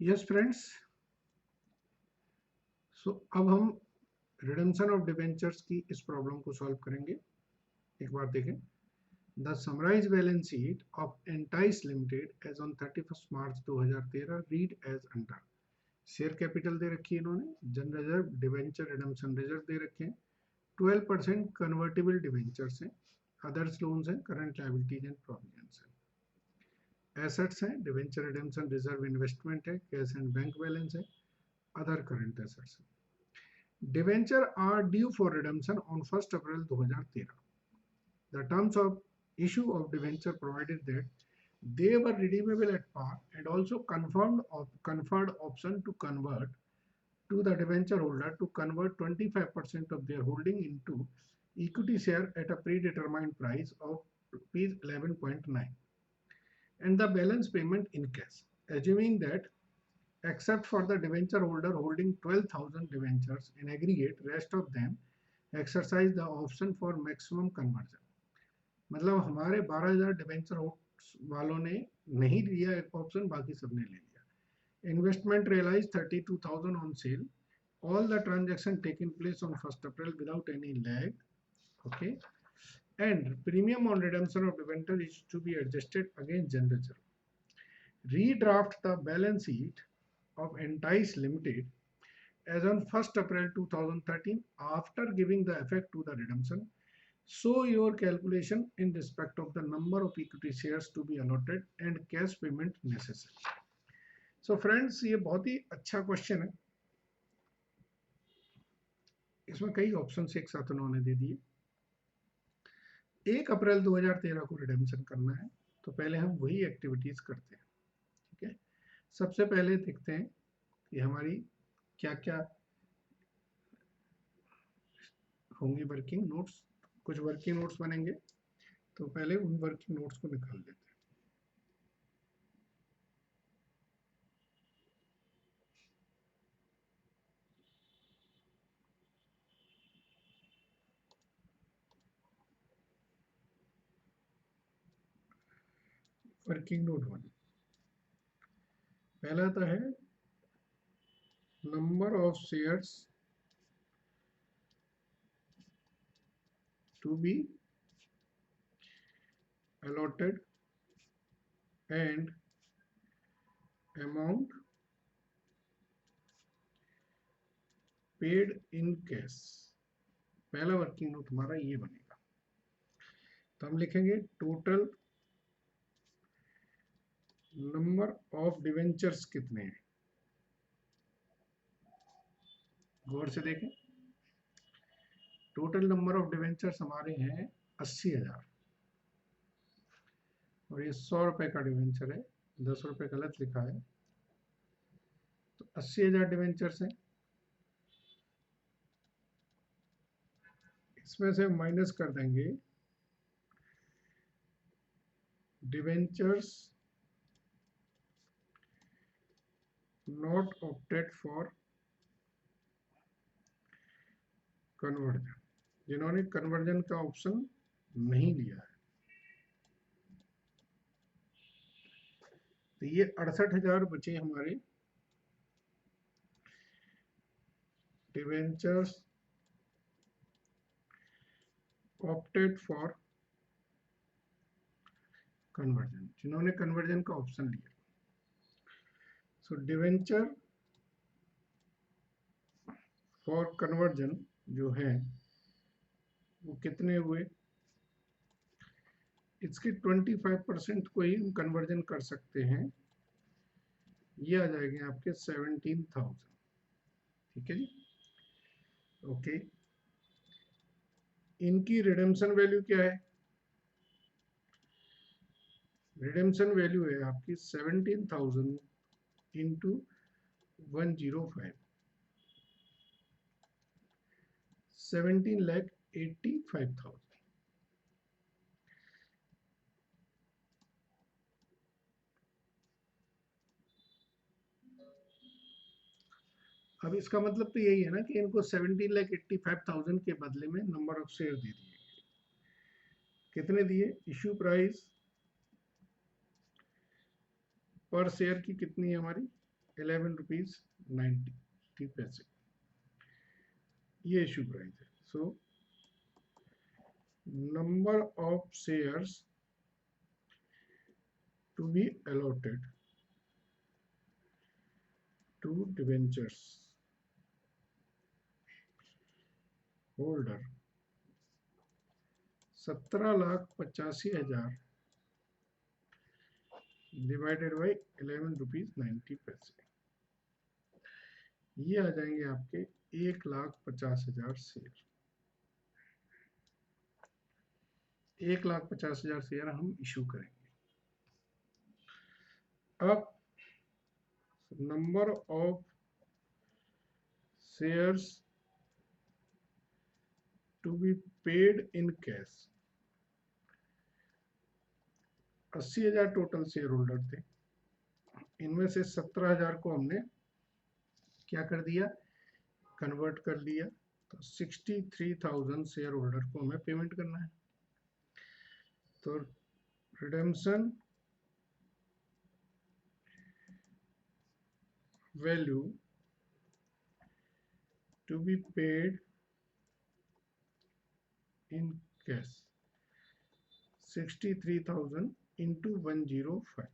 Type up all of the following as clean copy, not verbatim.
Yes friends, सो अब हम redemption of debentures की इस प्रॉब्लम को सॉल्व करेंगे। एक बार देखें, the summarised balance sheet of एंटाइस limited as on 31 March 2013 read as under. Share capital दे रखी है इन्होंने, जन रिजर्व, डिबेंचर रिडेम्पशन रिजर्व दे रखे हैं, 12% कन्वर्टेबल डिबेंचर्स हैं, अदर्स लोन्स हैं, करंट लायबिलिटीज एंड प्रोविजंस हैं, एसेट्स हैं, डिबेंचर रिडेम्पशन रिजर्व इन्वेस्टमेंट है, कैश एंड बैंक बैलेंस है, अदर करंट एसेट्स हैं। Debenture are due for redemption on 1 April 2013. The terms of issue of debenture provided that they were redeemable at par and also conferred option to convert to the debenture holder to convert 25% of their holding into equity share at a predetermined price of rupees 11.9 and the balance payment in cash, assuming that except for the debenture holder holding 12,000 debentures in aggregate, rest of them exercise the option for maximum conversion. मतलब हमारे 12,000 debenture वालों ने नहीं लिया एक option, बाकी सबने ले लिया। Investment realise 32,000 on sale, all the transaction taken place on 1st April without any lag, okay, and premium on redemption of debenture is to be adjusted against general reserve. Redraft the balance sheet of Entice Limited as on 1st April 2013 after giving the effect to the redemption. Show your calculation in respect of the number of equity shares to be allotted and cash payment necessary. So friends, ये बहुत ही अच्छा question है। इसमें कई options एक साथ उन्होंने दे दिए। 1 अप्रैल 2013 को रिडेम्पशन करना है, तो पहले हम वही एक्टिविटीज करते हैं। ठीक है, सबसे पहले देखते हैं कि हमारी क्या क्या होंगी वर्किंग नोट्स। कुछ वर्किंग नोट्स बनेंगे, तो पहले उन वर्किंग नोट्स को निकाल देते हैं। वर्किंग नोट 1 पहला तो है number of shares to be allotted and amount paid in cash। पहला वर्किंग नोट हमारा ये बनेगा। तो हम लिखेंगे टोटल नंबर ऑफ डिवेंचर्स कितने हैं। गौर से देखें, टोटल नंबर ऑफ डिवेंचर्स हमारे हैं 80,000 और ये 100 रुपए का डिवेंचर है, 10 रुपए गलत लिखा है, तो 80,000 डिवेंचर्स हैं। इसमें से माइनस कर देंगे debentures not opted for conversion, जिन्होंने कन्वर्जन का ऑप्शन नहीं लिया है। तो ये 68,000 बचे हमारे डिवेंचर्स ऑप्टेड फॉर कन्वर्जन, जिन्होंने कन्वर्जन का ऑप्शन लिया। सो डिवेंचर फॉर कन्वर्जन जो है वो कितने हुए, इसके 25% को ही हम कन्वर्जन कर सकते हैं, ये आ जाएंगे आपके 17,000। ठीक है जी, ओके। इनकी रिडेम्पशन वैल्यू क्या है, रिडेम्पशन वैल्यू है आपकी 17,000 इंटू 105, 17,85,000। अब इसका मतलब तो यही है ना कि इनको 17,85,000 के बदले में नंबर ऑफ शेयर दे दिए। कितने दिए, इश्यू प्राइस पर शेयर की कितनी है हमारी 11 रुपीज 90 पैसे, ये इशू प्राइस है. So number of shares to be allotted to debentures holder 17,85,000 divided by 11 rupees 90 पैसे, ये आ जाएंगे आपके 1,50,000 शेयर. 1,50,000 शेयर हम इशू करेंगे. अब number of shares to be paid in cash, 80,000 total share holder थे. इनमें से 17,000 को हमने क्या कर दिया, कन्वर्ट कर लिया. तो 63,000 शेयर होल्डर को हमें पेमेंट करना है. तो redemption value to be paid in cash 63,000 into 105,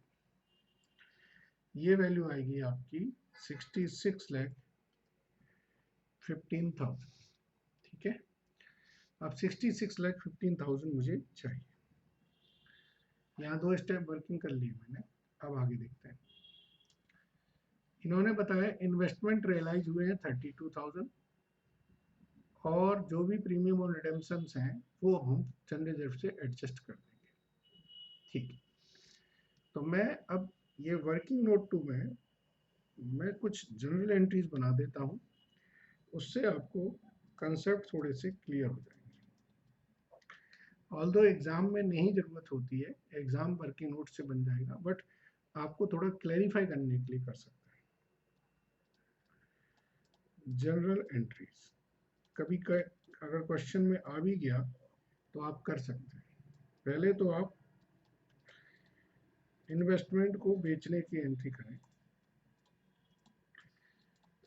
ये वैल्यू आएगी आपकी 66,15,000. ठीक है. अब 66,15,000 मुझे चाहिए. यहाँ 2 स्टेप वर्किंग कर लिए मैंने. अब आगे देखते हैं. इन्होंने बताया इन्वेस्टमेंट रियलाइज हुए हैं 32,000, और जो भी प्रीमियम और रिडेम्पशन हैं वो हम चंद रिजर्व से एडजस्ट कर देंगे. ठीक है. तो मैं अब ये वर्किंग नोट 2 में मैं कुछ जनरल एंट्रीज बना देता हूँ, उससे आपको कंसेप्ट थोड़े से क्लियर हो जाएंगे. ऑल्दो एग्जाम में नहीं जरूरत होती है, एग्जाम वर्किंग नोट से बन जाएगा, बट आपको थोड़ा क्लैरिफाई करने के लिए कर सकते हैं. जनरल एंट्रीज कभी अगर क्वेश्चन में आ भी गया तो आप कर सकते हैं. पहले तो आप इन्वेस्टमेंट को बेचने की एंट्री करें.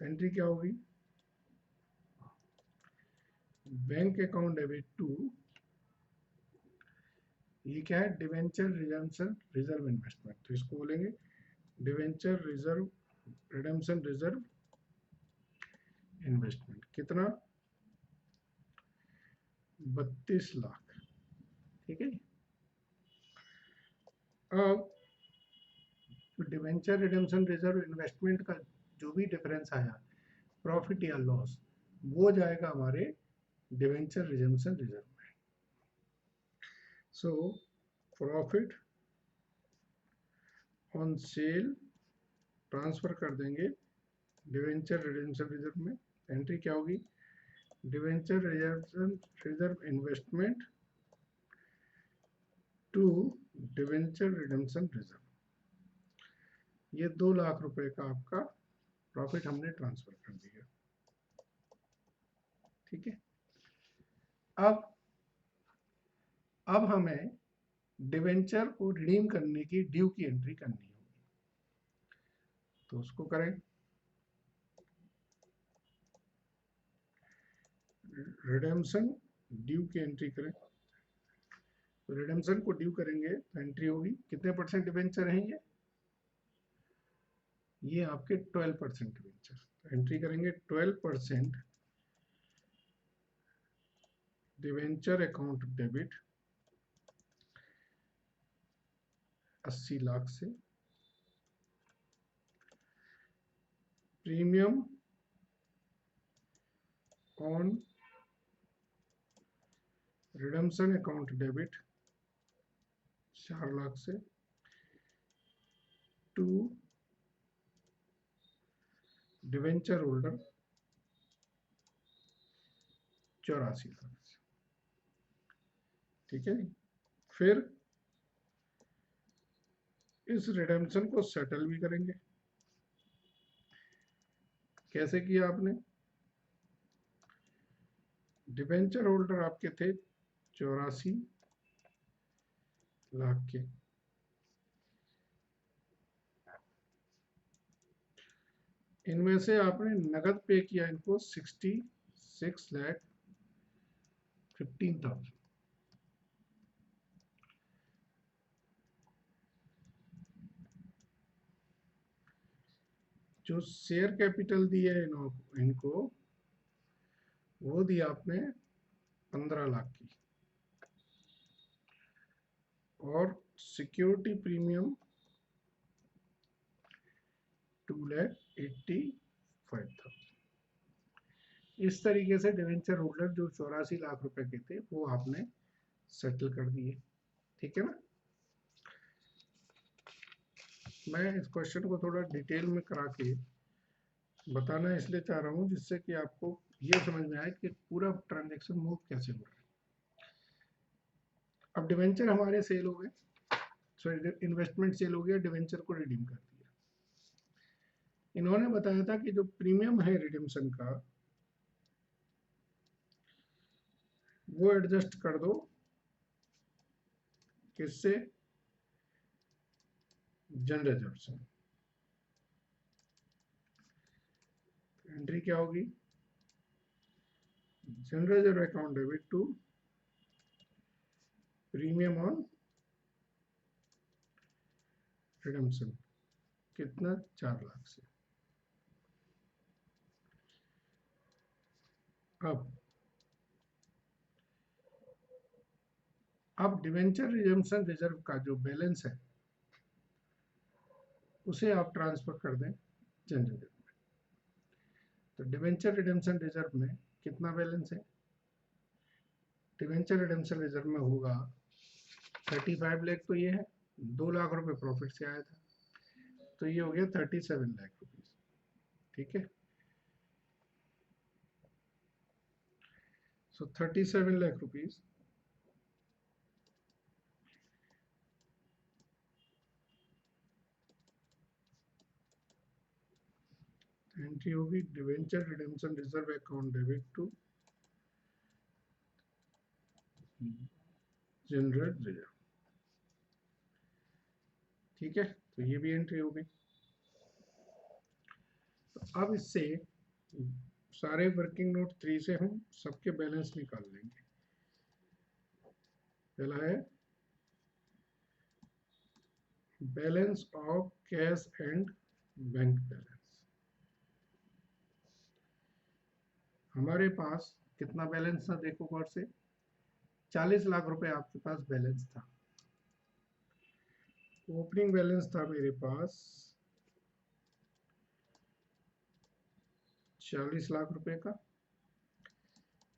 एंट्री क्या होगी, बैंक अकाउंट डेबिट टू, ये क्या है, डिवेंचर रिडेम्पशन रिजर्व इन्वेस्टमेंट. तो इसको बोलेंगे debenture reserve redemption reserve investment. कितना, 32 लाख. ठीक है. अब डिवेंचर रिडेम्पशन रिजर्व इन्वेस्टमेंट का जो भी डिफरेंस आया, प्रॉफिट या लॉस, वो जाएगा हमारे डिवेंचर रिडेम्पशन रिजर्व में. So profit on sale transfer कर देंगे डिवेंचर रिडेम्पशन रिजर्व में. एंट्री क्या होगी, debenture reserve investment to debenture redemption reserve. ये 2 लाख रुपए का आपका प्रॉफिट हमने ट्रांसफर कर दिया. ठीक है. अब हमें डिवेंचर को रिडीम करने की ड्यू की एंट्री करनी होगी. तो उसको करें. रिडेम्पशन ड्यू की एंट्री करें. तो रिडेम्पशन को ड्यू करेंगे तो एंट्री होगी, कितने परसेंट डिवेंचर हैं ये आपके 12% डिवेंचर. तो एंट्री करेंगे 12% डिवेंचर अकाउंट डेबिट 80 लाख से, premium on redemption account debit 4 lakh से, टू डिवेंचर होल्डर 84 लाख से. ठीक है. फिर इस रिडेम्पशन को सेटल भी करेंगे. कैसे किया आपने, डिवेंचर होल्डर आपके थे 84 लाख के. इनमें से आपने नगद पे किया इनको 66,15,000। जो शेयर कैपिटल दी है इनको वो दिया आपने 15 लाख की, और सिक्योरिटी प्रीमियम 2,85,000। इस तरीके से डिवेंचर होल्डर जो 84 लाख रुपए के थे वो आपने सेटल कर दिए। ठीक है ना। मैं इस क्वेश्चन को थोड़ा डिटेल में करा के बताना इसलिए चाह रहा हूँ जिससे कि आपको ये समझ में आए कि पूरा ट्रांजैक्शन मूव कैसे हो रहा है। अब डिवेंचर हमारे सेल हो गए, सॉरी इन्वेस्टमेंट सेल हो गया, डिवेंचर को रिडीम कर दिया। इन्होंने बताया था कि जो प्रीमियम है रिडीम्शन का वो एडजस्ट कर दो, किससे, जनरल रिजर्व से। एंट्री क्या होगी, general reserve account debit to premium on redemption, कितना, 4 लाख से। अब डिवेंचर रिडम्पशन रिजर्व का जो बैलेंस है उसे आप ट्रांसफर कर दें जनरल रिजर्व में। तो डिवेंचर रिडम्पशन रिजर्व में कितना बैलेंस है, डिवेंचर रिडम्पशन रिजर्व में होगा 35 लाख, तो ये है 2 लाख रुपए प्रॉफिट से आया था, तो ये हो गया 37 लाख रुपीज। ठीक है, सो 37 लाख रुपीज एंट्री होगी debenture redemption reserve account debit to general reserve. ठीक है, तो ये भी एंट्री हो गई। तो अब इससे सारे वर्किंग नोट 3 से हम सबके बैलेंस निकाल लेंगे। पहला है balance of cash and bank balance. हमारे पास कितना बैलेंस था, देखो गौर से, 40 लाख रुपए आपके पास बैलेंस था। ओपनिंग बैलेंस था मेरे पास 40 लाख रुपए का।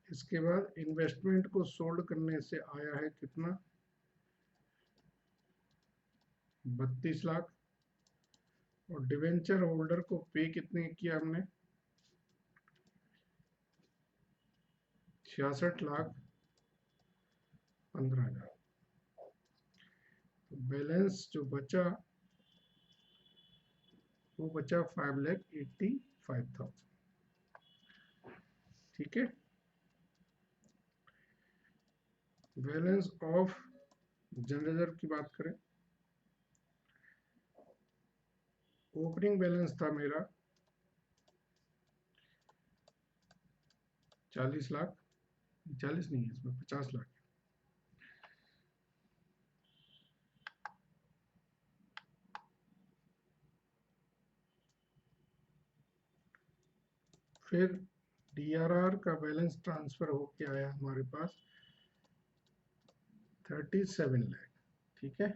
इसके बाद इन्वेस्टमेंट को सोल्ड करने से आया है कितना, 32 लाख। और डिवेंचर होल्डर को पे कितने किया हमने, 66,15,000। तो बैलेंस जो बचा वो बचा 5,85,000। ठीक है, बैलेंस ऑफ जनरल रिजर्व की बात करें, ओपनिंग बैलेंस था मेरा 40 लाख, 40 नहीं है इसमें 50 लाख। फिर डीआरआर का बैलेंस ट्रांसफर होके आया हमारे पास 37 लाख। ठीक है,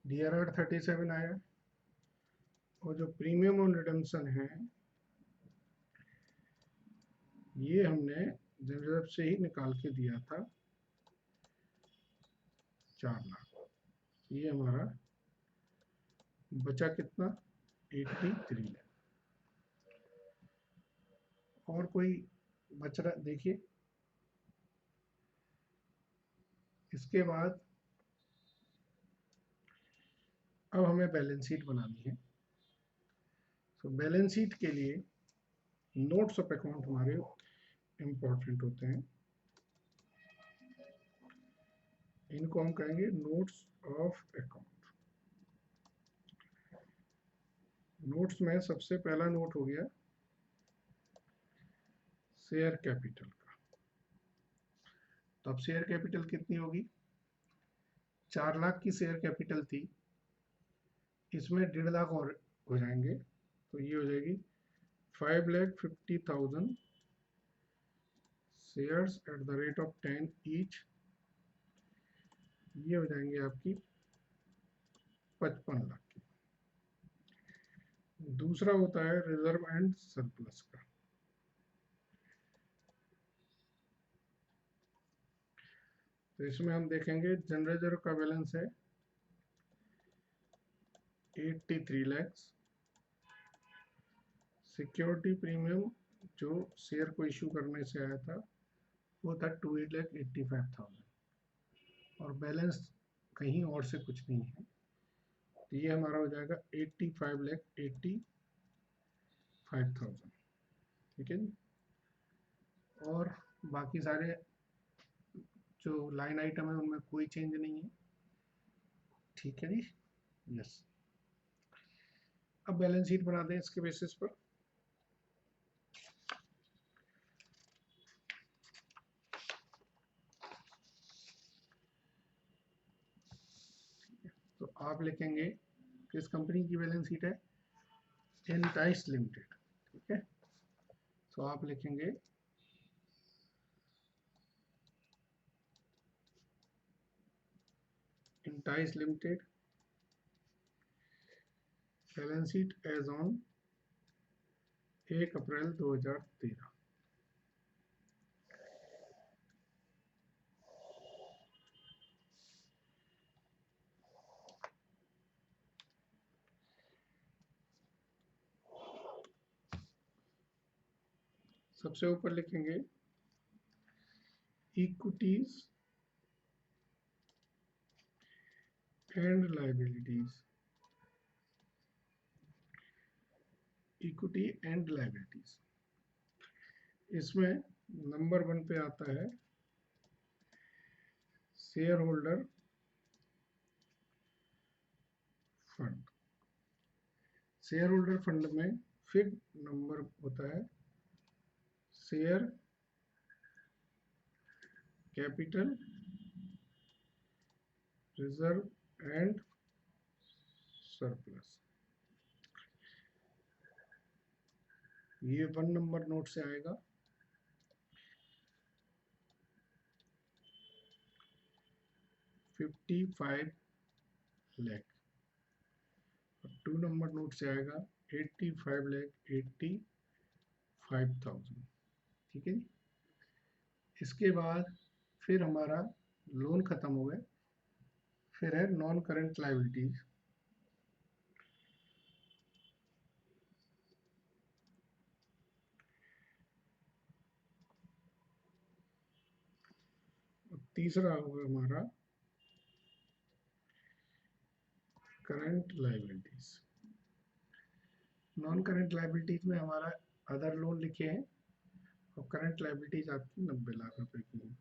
डीआरआर 37 आया, और जो प्रीमियम ऑन रिडम्पशन है ये हमने जनरल से ही निकाल के दिया था 4 लाख। ये हमारा बचा कितना, 83 लाख। और कोई बच रहा देखिए। इसके बाद अब हमें बैलेंस शीट बनानी है। तो बैलेंस शीट के लिए नोट्स ऑफ अकाउंट हमारे इंपॉर्टेंट होते हैं। इनको हम कहेंगे नोट्स ऑफ अकाउंट। नोट्स में सबसे पहला नोट हो गया शेयर कैपिटल का। तो अब शेयर कैपिटल कितनी होगी? 4 लाख की शेयर कैपिटल थी, इसमें 1.5 लाख और हो जाएंगे, तो ये हो जाएगी 5,50,000 shares at the rate of 10 each. ये हो जाएंगे आपकी 55 लाख की। दूसरा होता है रिजर्व एंड सरप्लस का। तो इसमें हम देखेंगे जनरल रिजर्व का बैलेंस है 83 लाख। सिक्योरिटी प्रीमियम जो शेयर को इशू करने से आया था वो था 2,85,000, और बैलेंस कहीं और से कुछ नहीं है, तो ये हमारा हो जाएगा 85,85,000। ठीक है जी। और बाकी सारे जो लाइन आइटम है उनमें कोई चेंज नहीं है। ठीक है जी, यस। अब बैलेंस शीट बना दें इसके बेसिस पर। तो आप लिखेंगे किस कंपनी की बैलेंस शीट है? Entice limited. ठीक है, तो आप लिखेंगे Entice limited balance sheet as on 1 April 2013। सबसे ऊपर लिखेंगे equities and liabilities. Equity and liabilities, इसमें नंबर 1 पे आता है share holder fund. Share holder fund में फिर नंबर होता है share capital reserve and surplus. ये 1 नंबर नोट से आएगा। ₹55 लाख। 2 नंबर नोट से आएगा 85,85,000। ठीक है जी। इसके बाद फिर हमारा लोन खत्म हो गया, फिर है नॉन करंट लायबिलिटीज। तीसरा होगा हमारा current liabilities. Non current liabilities में हमारा अदर लोन लिखे हैं, और करंट लायबिलिटीज आपकी 90 लाख रुपए की है।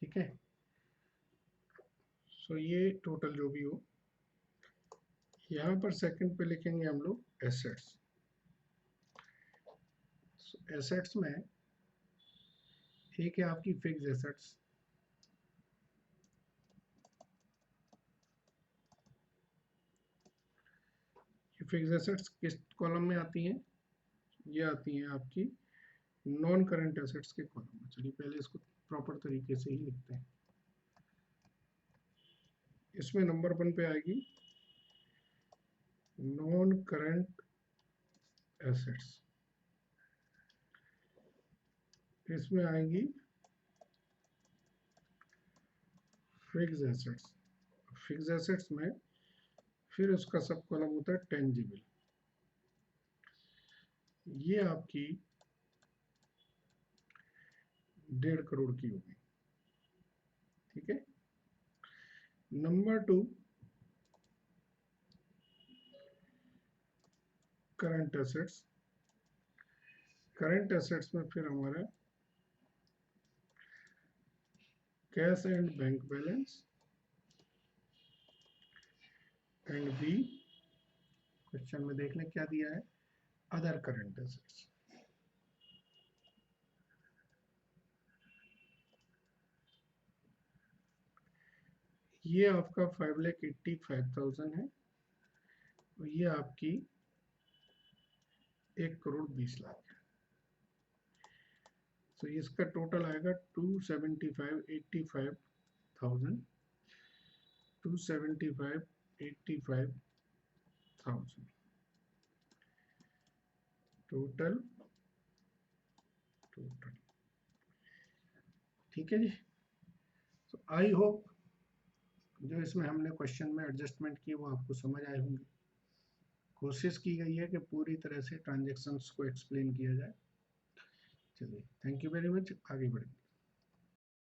ठीक है, सो ये टोटल जो भी हो, यहाँ पर सेकंड पे लिखेंगे हम लोग एसेट्स। एसेट्स में एक है आपकी फिक्स एसेट्स। फिक्स एसेट्स किस कॉलम में आती हैं? ये आती हैं आपकी नॉन करंट एसेट्स के कॉलम में। चलिए पहले इसको प्रॉपर तरीके से ही लिखते हैं। इसमें नंबर 1 पे आएगी नॉन करंट एसेट्स। इसमें आएंगी फिक्स एसेट्स। फिक्स एसेट्स में फिर उसका सब कॉलम होता है टेंजिबल। ये आपकी 1.5 करोड़ की होगी। ठीक है, number 2 current assets, current assets में फिर हमारा cash and bank balance and B question में देख लें क्या दिया है, अदर करंट एसेट्स। ये आपका 5,85,000 है और ये आपकी 1,20,00,000 है। तो इसका टोटल आएगा 275,85,000, 275,85,000 टोटल। ठीक है जी। तो आई होप जो इसमें हमने क्वेश्चन में एडजस्टमेंट की वो आपको समझ आए होंगे। कोशिश की गई है कि पूरी तरह से ट्रांजैक्शंस को एक्सप्लेन किया जाए। चलिए, थैंक यू वेरी मच, आगे बढ़ेंगे।